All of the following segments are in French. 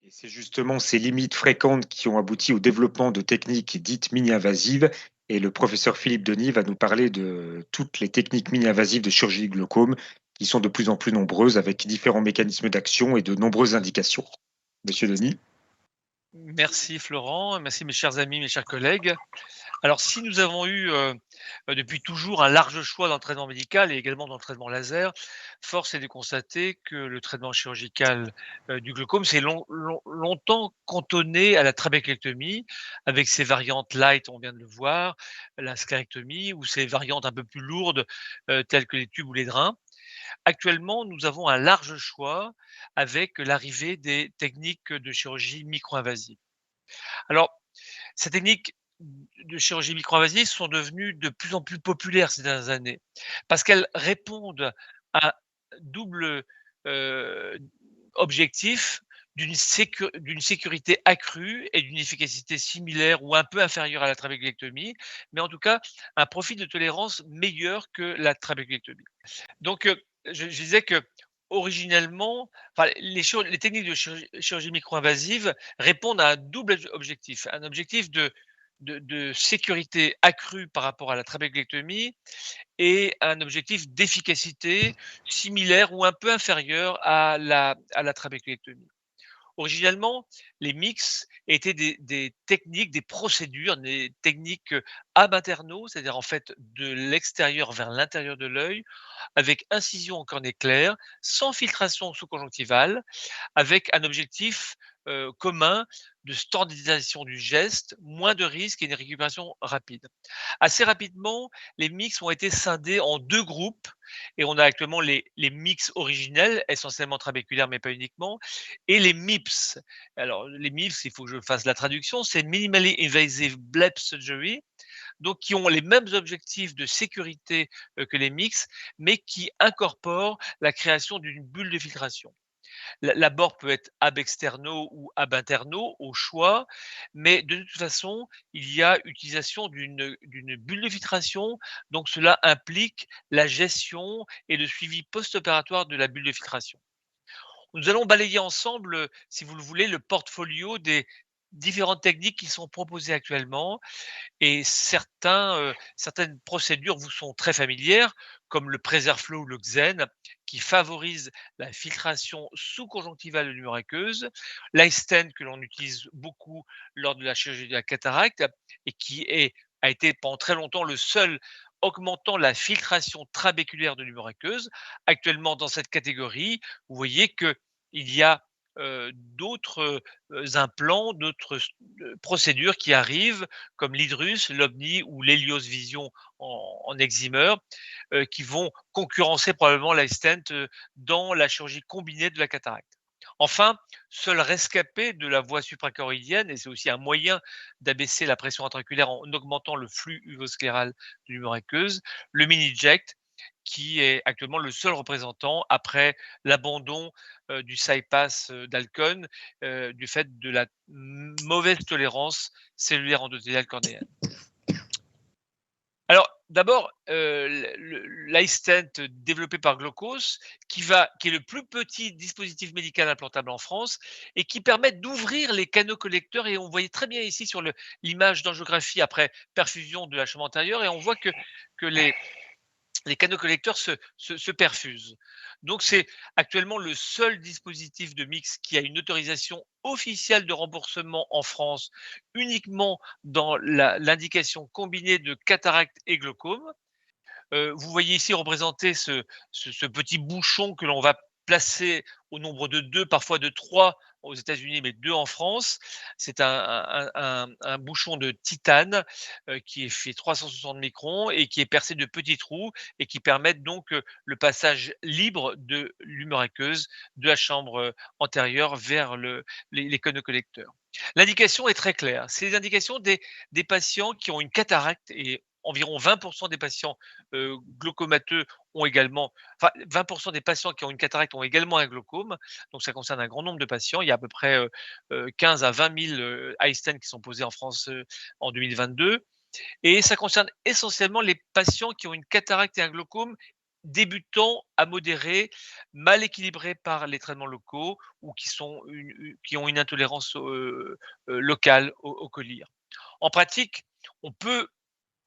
Et c'est justement ces limites fréquentes qui ont abouti au développement de techniques dites mini-invasives. Et le professeur Philippe Denis va nous parler de toutes les techniques mini-invasives de chirurgie du glaucome qui sont de plus en plus nombreuses avec différents mécanismes d'action et de nombreuses indications. Monsieur Denis? Merci Florent, merci mes chers amis, mes chers collègues. Alors si nous avons eu depuis toujours un large choix dans le traitement médical et également dans le traitement laser, force est de constater que le traitement chirurgical du glaucome s'est longtemps cantonné à la trabéculectomie, avec ses variantes light, on vient de le voir, la sclérectomie, ou ses variantes un peu plus lourdes telles que les tubes ou les drains. Actuellement, nous avons un large choix avec l'arrivée des techniques de chirurgie micro-invasive. Alors, ces techniques de chirurgie micro-invasive sont devenues de plus en plus populaires ces dernières années parce qu'elles répondent à un double objectif d'une sécurité accrue et d'une efficacité similaire ou un peu inférieure à la trabéculectomie, mais en tout cas un profil de tolérance meilleur que la trabéculectomie. Donc, je disais que originellement, enfin, les techniques de chirurgie micro-invasive répondent à un double objectif. Un objectif de sécurité accrue par rapport à la trabéculectomie et un objectif d'efficacité similaire ou un peu inférieur à la trabéculectomie. Originellement, les mix étaient des techniques, des procédures, des techniques ab interno, c'est-à-dire en fait de l'extérieur vers l'intérieur de l'œil, avec incision en cornée claire, sans filtration sous-conjonctivale, avec un objectif commun de standardisation du geste, moins de risques et une récupération rapide. Assez rapidement, les mix ont été scindés en deux groupes et on a actuellement les mix originels, essentiellement trabéculaires mais pas uniquement, et les MIPS. Alors les MIPS, il faut que je fasse la traduction, c'est Minimally Invasive Bleb Surgery, donc qui ont les mêmes objectifs de sécurité que les mix, mais qui incorporent la création d'une bulle de filtration. L'abord peut être ab externo ou ab interno au choix, mais de toute façon, il y a utilisation d'une bulle de filtration, donc cela implique la gestion et le suivi post-opératoire de la bulle de filtration. Nous allons balayer ensemble, si vous le voulez, le portfolio des différentes techniques qui sont proposées actuellement et certaines procédures vous sont très familières, comme le PreserFlow ou le Xen, qui favorise la filtration sous-conjonctivale de l'humeur aqueuse, l'iStent que l'on utilise beaucoup lors de la chirurgie de la cataracte et a été pendant très longtemps le seul augmentant la filtration trabéculaire de l'humeur aqueuse. Actuellement, dans cette catégorie, vous voyez qu'il y a d'autres implants, d'autres procédures qui arrivent, comme l'Hydrus, l'Omni ou l'Helios Vision en eximeur, qui vont concurrencer probablement l'iStent dans la chirurgie combinée de la cataracte. Enfin, seul rescapé de la voie suprachoroïdienne, et c'est aussi un moyen d'abaisser la pression intraculaire en augmentant le flux uvoscléral de l'humeur aqueuse, le mini-eject, qui est actuellement le seul représentant après l'abandon du SIPAS d'Alcon du fait de la mauvaise tolérance cellulaire endothéliale cornéenne. Alors, d'abord, l'iStent développé par Glaukos, qui est le plus petit dispositif médical implantable en France et qui permet d'ouvrir les canaux collecteurs. Et on voyait très bien ici sur l'image d'angiographie après perfusion de la chambre antérieure, et on voit que les canaux collecteurs se perfusent. Donc, c'est actuellement le seul dispositif de mix qui a une autorisation officielle de remboursement en France uniquement dans l'indication combinée de cataracte et glaucome. Vous voyez ici représenté ce petit bouchon que l'on va placer au nombre de 2, parfois de 3 aux États-Unis, mais 2 en France. C'est un bouchon de titane qui est fait 360 microns et qui est percé de petits trous et qui permettent donc le passage libre de l'humeur aqueuse de la chambre antérieure vers les canaux collecteurs. L'indication est très claire. C'est l'indication des patients qui ont une cataracte, et environ 20% des patients glaucomateux ont également, enfin 20% des patients qui ont une cataracte ont également un glaucome, donc ça concerne un grand nombre de patients. Il y a à peu près 15 à 20 000 iStents qui sont posés en France en 2022, et ça concerne essentiellement les patients qui ont une cataracte et un glaucome débutants à modérés, mal équilibrés par les traitements locaux ou qui ont une intolérance locale au collyre. En pratique, on peut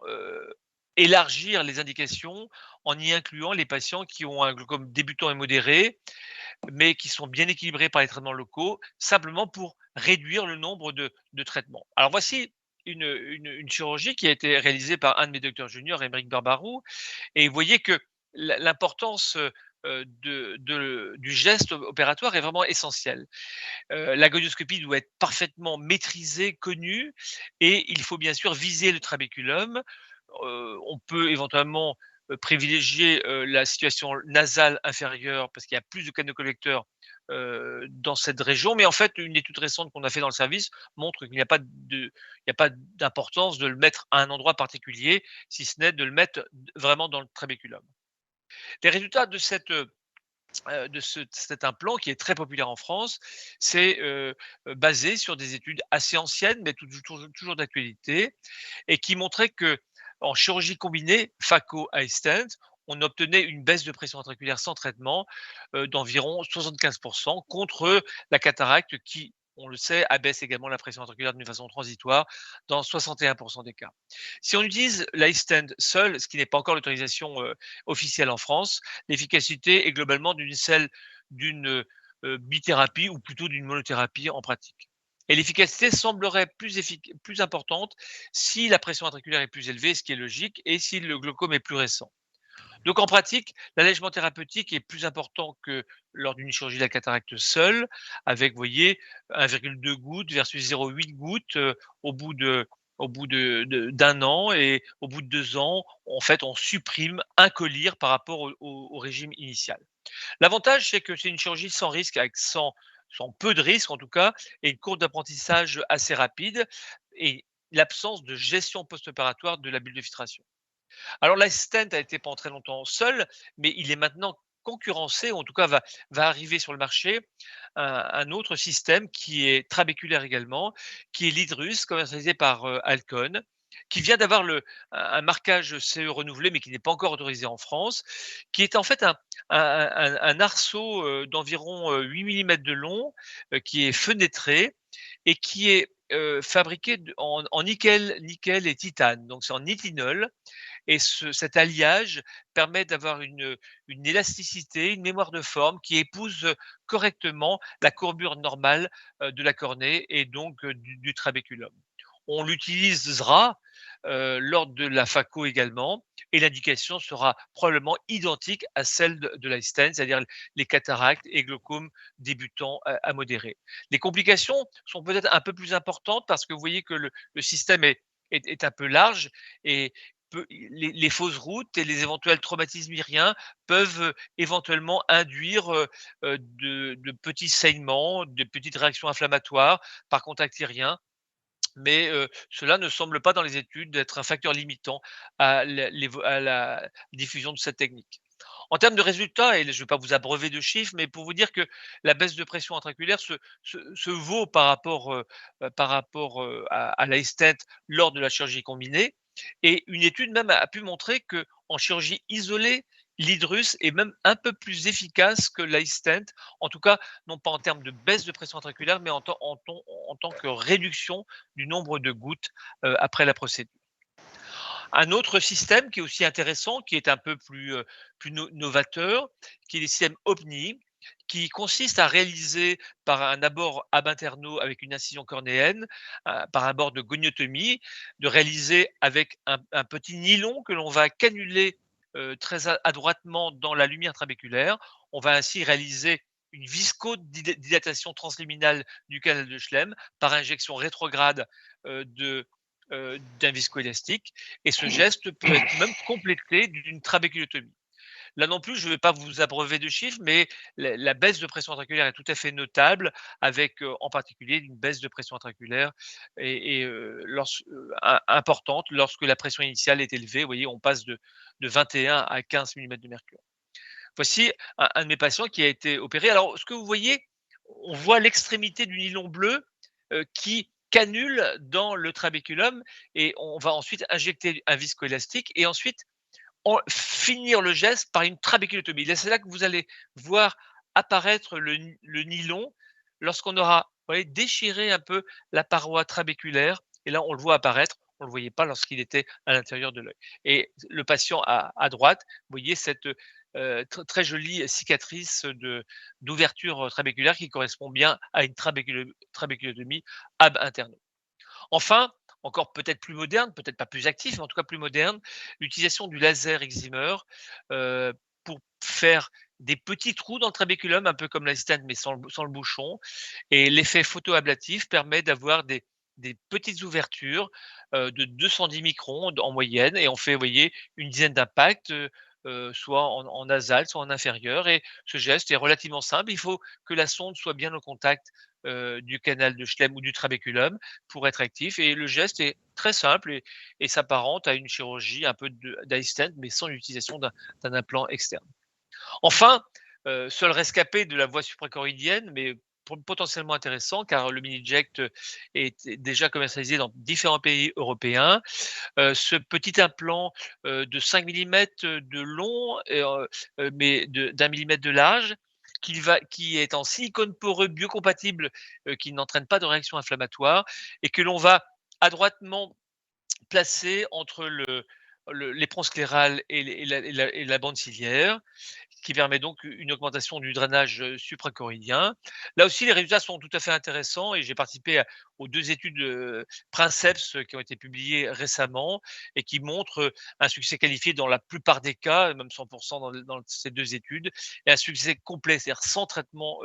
euh, élargir les indications en y incluant les patients qui ont un glaucome débutant et modéré, mais qui sont bien équilibrés par les traitements locaux, simplement pour réduire le nombre de traitements. Alors voici une chirurgie qui a été réalisée par un de mes docteurs juniors, Émeric Barbarou, et vous voyez que l'importance du geste opératoire est vraiment essentielle. La gonioscopie doit être parfaitement maîtrisée, connue, et il faut bien sûr viser le trabéculum. On peut éventuellement privilégier la situation nasale inférieure parce qu'il y a plus de canaux collecteurs dans cette région. Mais en fait, une étude récente qu'on a fait dans le service montre qu'il n'y a pas d'importance de le mettre à un endroit particulier, si ce n'est de le mettre vraiment dans le trabéculum. Les résultats de cet implant qui est très populaire en France, c'est basé sur des études assez anciennes, mais toujours d'actualité, et qui montraient que en chirurgie combinée, phaco iStent, on obtenait une baisse de pression intraculaire sans traitement d'environ 75% contre la cataracte qui, on le sait, abaisse également la pression intraculaire d'une façon transitoire dans 61% des cas. Si on utilise l'iStent seul, ce qui n'est pas encore l'autorisation officielle en France, l'efficacité est globalement d'une bithérapie ou plutôt d'une monothérapie en pratique. Et l'efficacité semblerait plus importante si la pression intraculaire est plus élevée, ce qui est logique, et si le glaucome est plus récent. Donc en pratique, l'allègement thérapeutique est plus important que lors d'une chirurgie de la cataracte seule, avec, vous voyez, 1,2 gouttes versus 0,8 gouttes au bout d'un an, et au bout de 2 ans, en fait, on supprime un collyre par rapport au régime initial. L'avantage, c'est que c'est une chirurgie sans risque, sans peu de risques en tout cas, et une courbe d'apprentissage assez rapide, et l'absence de gestion post-opératoire de la bulle de filtration. Alors l'iStent a été pendant très longtemps seul, mais il est maintenant concurrencé, ou en tout cas va arriver sur le marché un autre système qui est trabéculaire également, qui est l'Hydrus, commercialisé par Alcon, qui vient d'avoir un marquage CE renouvelé, mais qui n'est pas encore autorisé en France, qui est en fait un arceau d'environ 8 mm de long, qui est fenêtré et qui est fabriqué en nickel et titane. Donc c'est en nitinol, et cet alliage permet d'avoir une élasticité, une mémoire de forme qui épouse correctement la courbure normale de la cornée et donc du trabéculum. On l'utilisera lors de la phaco également, et l'indication sera probablement identique à celle de l'iStent, c'est-à-dire les cataractes et glaucomes débutants à modérés. Les complications sont peut-être un peu plus importantes parce que vous voyez que le système est un peu large, et les fausses routes et les éventuels traumatismes iriens peuvent éventuellement induire de petits saignements, de petites réactions inflammatoires par contact irien, mais cela ne semble pas dans les études d'être un facteur limitant à la diffusion de cette technique. En termes de résultats, et je ne vais pas vous abreuver de chiffres, mais pour vous dire que la baisse de pression intraculaire se vaut par rapport à l'iStent lors de la chirurgie combinée. Et une étude même a pu montrer qu'en chirurgie isolée, l'hydrus est même un peu plus efficace que l'iStent, en tout cas, non pas en termes de baisse de pression intraculaire, mais en tant que réduction du nombre de gouttes après la procédure. Un autre système qui est aussi intéressant, qui est un peu plus novateur, qui est le système OPNI, qui consiste à réaliser par un abord ab interno avec une incision cornéenne, par un abord de goniotomie, de réaliser avec un petit nylon que l'on va canuler très adroitement dans la lumière trabéculaire. On va ainsi réaliser une viscodilatation transliminale du canal de Schlemm par injection rétrograde d'un viscoélastique, et ce geste peut être même complété d'une trabéculotomie. Là non plus, je ne vais pas vous abreuver de chiffres, mais la baisse de pression intraculaire est tout à fait notable, avec en particulier une baisse de pression intraculaire importante lorsque la pression initiale est élevée. Vous voyez, on passe de 21 à 15 mm de mercure. Voici un de mes patients qui a été opéré. Alors, ce que vous voyez, on voit l'extrémité du nylon bleu qui canule dans le trabéculum, et on va ensuite injecter un viscoélastique et ensuite finir le geste par une trabéculotomie. Là, c'est là que vous allez voir apparaître le nylon lorsqu'on aura, vous voyez, déchiré un peu la paroi trabéculaire. Et là, on le voit apparaître. On ne le voyait pas lorsqu'il était à l'intérieur de l'œil. Et le patient à droite, vous voyez cette très jolie cicatrice d'ouverture trabéculaire qui correspond bien à une trabéculotomie ab interno. Enfin, encore peut-être plus moderne, peut-être pas plus actif, mais en tout cas plus moderne, l'utilisation du laser excimer pour faire des petits trous dans le trabéculum, un peu comme l'assistant, mais sans le bouchon. Et l'effet photoablatif permet d'avoir des petites ouvertures de 210 microns en moyenne, et on fait, vous voyez, une dizaine d'impacts, soit en nasal, soit en inférieur. Et ce geste est relativement simple. Il faut que la sonde soit bien au contact du canal de Schlemm ou du trabéculum pour être actif. Et le geste est très simple et s'apparente à une chirurgie un peu d'assistant, mais sans l'utilisation d'un implant externe. Enfin, seul rescapé de la voie suprachoroïdienne, mais potentiellement intéressant car le mini-eject est déjà commercialisé dans différents pays européens. Ce petit implant de 5 millimètres de long, mais d'1 millimètre de large, qui est en silicone poreux biocompatible, qui n'entraîne pas de réaction inflammatoire et que l'on va adroitement placer entre l'éperon scléral et la bande ciliaire, qui permet donc une augmentation du drainage suprachoroïdien. Là aussi, les résultats sont tout à fait intéressants et j'ai participé aux 2 études Princeps qui ont été publiées récemment et qui montrent un succès qualifié dans la plupart des cas, même 100% dans ces 2 études, et un succès complet, c'est-à-dire sans traitement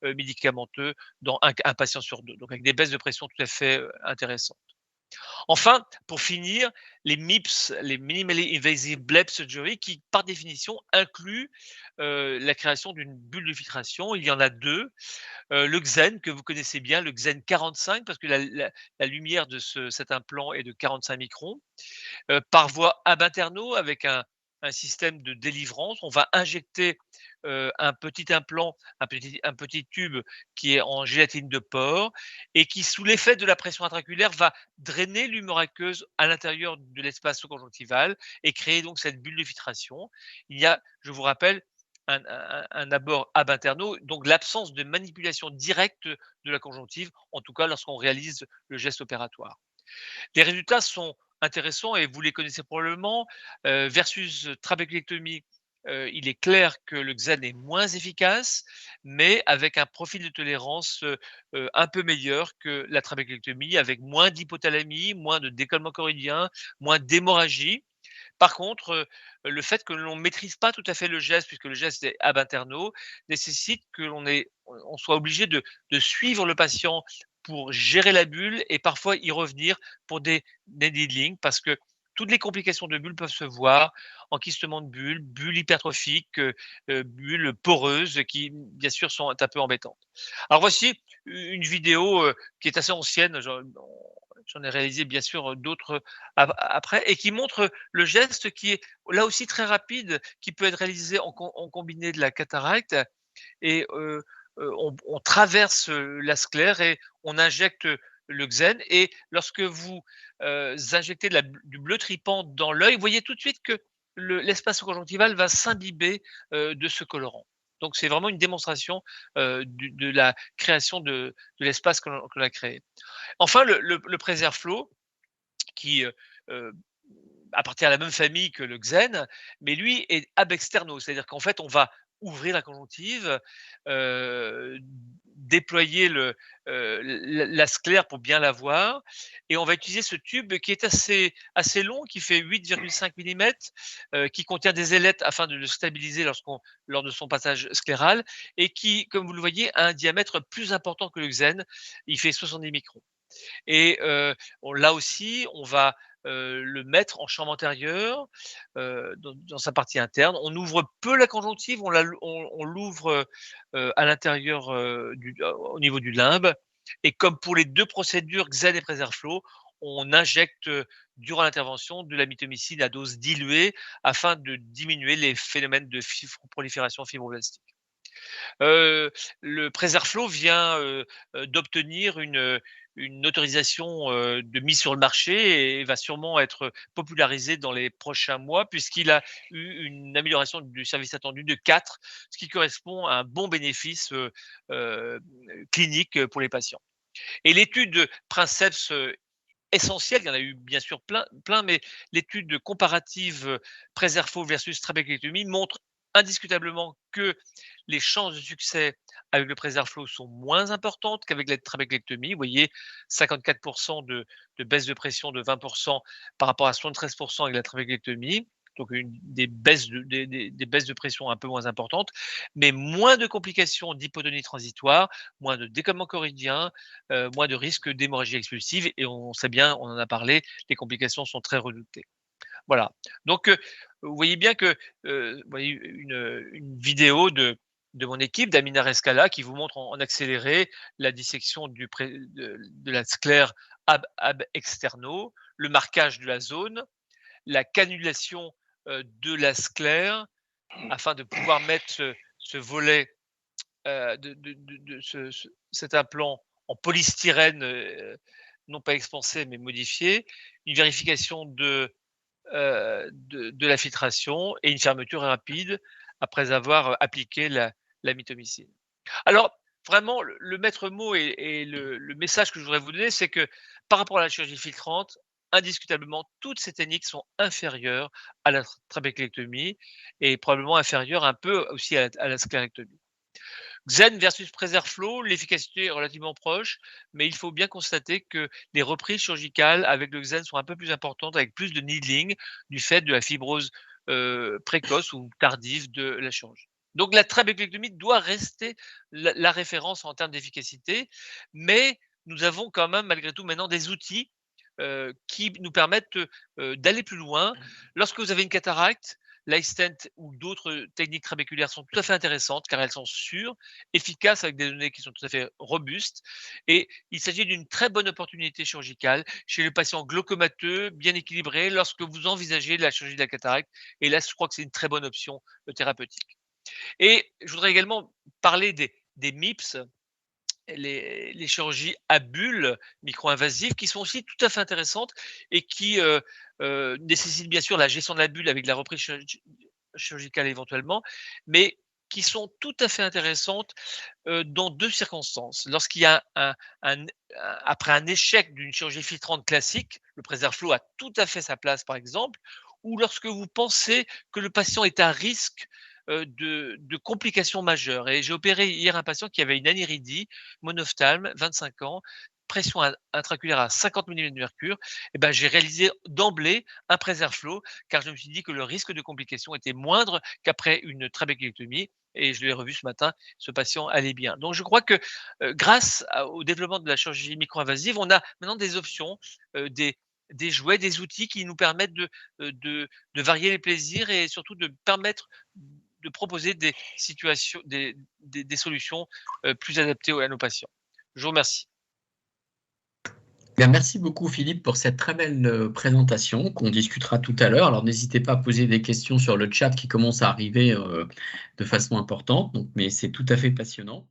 médicamenteux dans un patient sur 2, donc avec des baisses de pression tout à fait intéressantes. Enfin, pour finir, les MIBS, les Minimally Invasive Bleb Surgery, qui par définition incluent la création d'une bulle de filtration. Il y en a 2. Le Xen, que vous connaissez bien, le Xen 45, parce que la lumière de cet implant est de 45 microns. Par voie ab interno, avec un système de délivrance, on va injecter un petit implant, un petit tube qui est en gélatine de porc et qui, sous l'effet de la pression intraculaire, va drainer l'humeur aqueuse à l'intérieur de l'espace sous-conjonctival et créer donc cette bulle de filtration. Il y a, je vous rappelle, un abord ab interno, donc l'absence de manipulation directe de la conjonctive, en tout cas lorsqu'on réalise le geste opératoire. Les résultats sont intéressants et vous les connaissez probablement. Versus trabéculectomie, il est clair que le Xen est moins efficace, mais avec un profil de tolérance un peu meilleur que la trabéculectomie, avec moins d'hypothalamie, moins de décollement choroïdien, moins d'hémorragie. Par contre, le fait que l'on ne maîtrise pas tout à fait le geste, puisque le geste est ab interno, nécessite que on soit obligé de suivre le patient pour gérer la bulle et parfois y revenir pour des needling, parce que toutes les complications de bulle peuvent se voir: enquistement de bulles, bulles hypertrophiques, bulles poreuses qui, bien sûr, sont un peu embêtantes. Alors voici une vidéo qui est assez ancienne. J'en ai réalisé bien sûr d'autres après, et qui montre le geste qui est là aussi très rapide, qui peut être réalisé en combiné de la cataracte. Et on traverse la sclère et on injecte le Xen. Et lorsque vous injectez du bleu tripant dans l'œil, vous voyez tout de suite que l'espace conjonctival va s'imbiber de ce colorant. Donc c'est vraiment une démonstration de la création de l'espace que l'on a créé. Enfin, le Preserflow, qui appartient à la même famille que le Xen, mais lui est ab externo, c'est-à-dire qu'en fait, on va ouvrir la conjonctive, déployer la sclère pour bien la voir, et on va utiliser ce tube qui est assez long, qui fait 8,5 millimètres, qui contient des ailettes afin de le stabiliser lors de son passage scléral, et qui, comme vous le voyez, a un diamètre plus important que le Xen. Il fait 70 microns. Et là aussi, on va le mettre en chambre antérieure, dans sa partie interne. On ouvre peu la conjonctive, on l'ouvre à l'intérieur, au niveau du limbe. Et comme pour les 2 procédures Xen et Preserflow, on injecte durant l'intervention de la mitomycine à dose diluée afin de diminuer les phénomènes de prolifération fibroblastique. Le Preserflow vient d'obtenir une autorisation de mise sur le marché et va sûrement être popularisé dans les prochains mois puisqu'il a eu une amélioration du service attendu de 4, ce qui correspond à un bon bénéfice clinique pour les patients. Et l'étude Princeps essentielle, il y en a eu bien sûr plein, mais l'étude comparative Preserflow versus trabeclectomie montre indiscutablement que les chances de succès avec le Preserflow sont moins importantes qu'avec la trabeclectomie. Vous voyez, 54% de baisse de pression de 20% par rapport à 73% avec la trabeclectomie. Donc des baisses de pression un peu moins importantes, mais moins de complications d'hypotonie transitoire, moins de décollement choridien, moins de risque d'hémorragie expulsive. Et on sait bien, on en a parlé, les complications sont très redoutées. Voilà. Donc, vous voyez bien que vous voyez une vidéo de mon équipe, d'Amina Rescala, qui vous montre en accéléré la dissection de la sclère ab externo, le marquage de la zone, la cannulation de la sclère, afin de pouvoir mettre ce volet, cet implant en polystyrène, non pas expansé, mais modifié, une vérification de la filtration et une fermeture rapide après avoir appliqué la mitomycine. Alors, vraiment, le maître mot et le message que je voudrais vous donner, c'est que par rapport à la chirurgie filtrante, indiscutablement, toutes ces techniques sont inférieures à la trabeclectomie et probablement inférieures un peu aussi à la sclérectomie. Xen versus Preserflow, l'efficacité est relativement proche, mais il faut bien constater que les reprises chirurgicales avec le Xen sont un peu plus importantes, avec plus de needling, du fait de la fibrose précoce ou tardive de la chirurgie. Donc la trabeclectomie doit rester la référence en termes d'efficacité, mais nous avons quand même malgré tout maintenant des outils qui nous permettent d'aller plus loin. Lorsque vous avez une cataracte, l'iStent ou d'autres techniques trabéculaires sont tout à fait intéressantes car elles sont sûres, efficaces avec des données qui sont tout à fait robustes. Et il s'agit d'une très bonne opportunité chirurgicale chez le patient glaucomateux, bien équilibré, lorsque vous envisagez la chirurgie de la cataracte. Et là, je crois que c'est une très bonne option thérapeutique. Et je voudrais également parler des MIPS, les chirurgies à bulles micro-invasives qui sont aussi tout à fait intéressantes et qui nécessitent bien sûr la gestion de la bulle avec la reprise chirurgicale éventuellement, mais qui sont tout à fait intéressantes dans 2 circonstances. Lorsqu'il y a après un échec d'une chirurgie filtrante classique, le Preserflow a tout à fait sa place par exemple, ou lorsque vous pensez que le patient est à risque de complications majeures. Et j'ai opéré hier un patient qui avait une anéridie monophtalme, 25 ans, pression intraculaire à 50 mm de mercure. Et ben, j'ai réalisé d'emblée un Preserflow car je me suis dit que le risque de complications était moindre qu'après une trabéculectomie. Et je l'ai revu ce matin, ce patient allait bien. Donc je crois que grâce au développement de la chirurgie micro-invasive, on a maintenant des options, des jouets, des outils qui nous permettent de varier les plaisirs et surtout de permettre de proposer des situations, des solutions plus adaptées à nos patients. Je vous remercie. Bien, merci beaucoup Philippe pour cette très belle présentation qu'on discutera tout à l'heure. Alors n'hésitez pas à poser des questions sur le chat qui commence à arriver de façon importante, donc, mais c'est tout à fait passionnant.